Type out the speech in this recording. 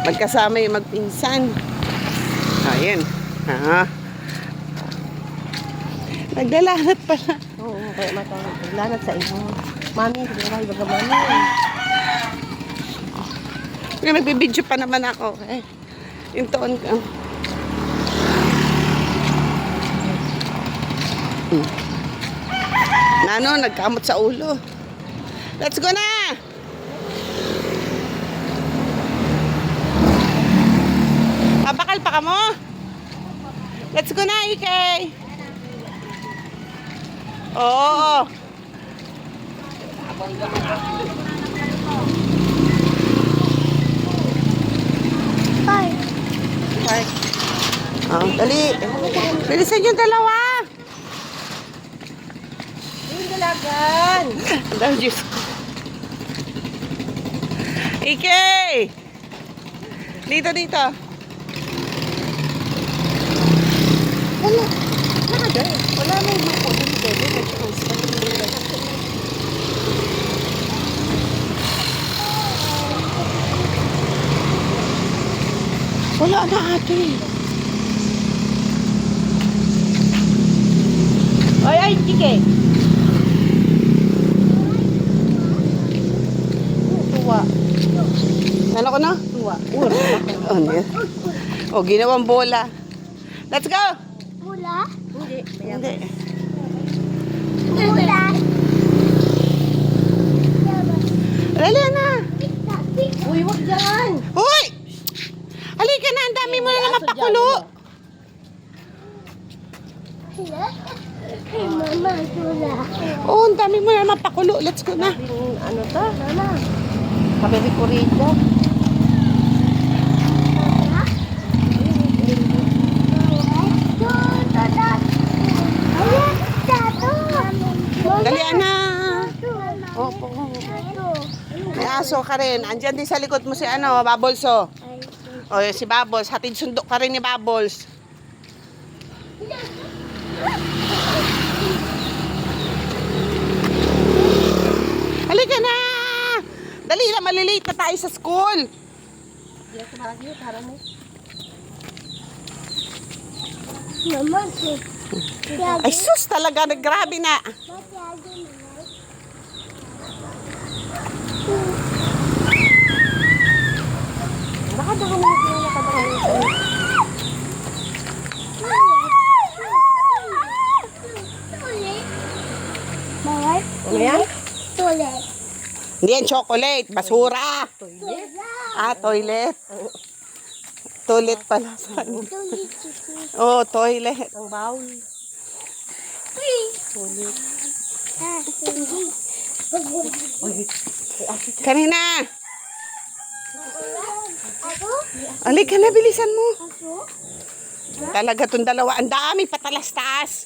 Magkasama yung magpinsan. Ayun. Naglalanat pala. Oo, kaya matawag. Naglalanat sa iyo. Mami, hindi na kayo baga mami. Kaya nagbibidyo pa naman ako. Yung taon ka. Nano, nagkamot sa ulo. Let's go na! Babakal pa ka mo? Let's go na, Ikay! Oo! Bye. Bye. Dali! Bilisan yung dalawa! Yung dalagan! Dahil Diyos ko. Ikay! Dito, dito. Wala. Wala na yung mga kodin dito. Wala na ate. Ay, Chike. Tuwa. Ano ko na? Tuwa. O, ginawang bola. Let's go! Mula? Hindi. Hindi. Mula? Dali na. Uy, wag dyan. Hoy! Halika na, ang dami mo na naman pakulo. Mama, tula. Oo, ang dami mo na naman pakulo. Let's go na. Ano to? Mama. Kabebe ko rito. Dali na. Opo. May aso ka rin. Andyan din sa likod mo si ano, Bubbles oh. O, si Bubbles. Hatid sundo ka rin ni Bubbles. Halika na! Dali na, malilate na tayo sa school. Ay sus, talaga, naggrabe na. Baka baka mo Ano yan? Toilet. Hindi yan chocolate, basura. Toilet. Ah, toilet. Toilet pala sa ano. Toilet. Oh, toilet. Ang bowl. Toilet. Kanina. Ako? Halika na, bilisan mo. Ako? Talaga tong dalawa. Ang dami patalas taas.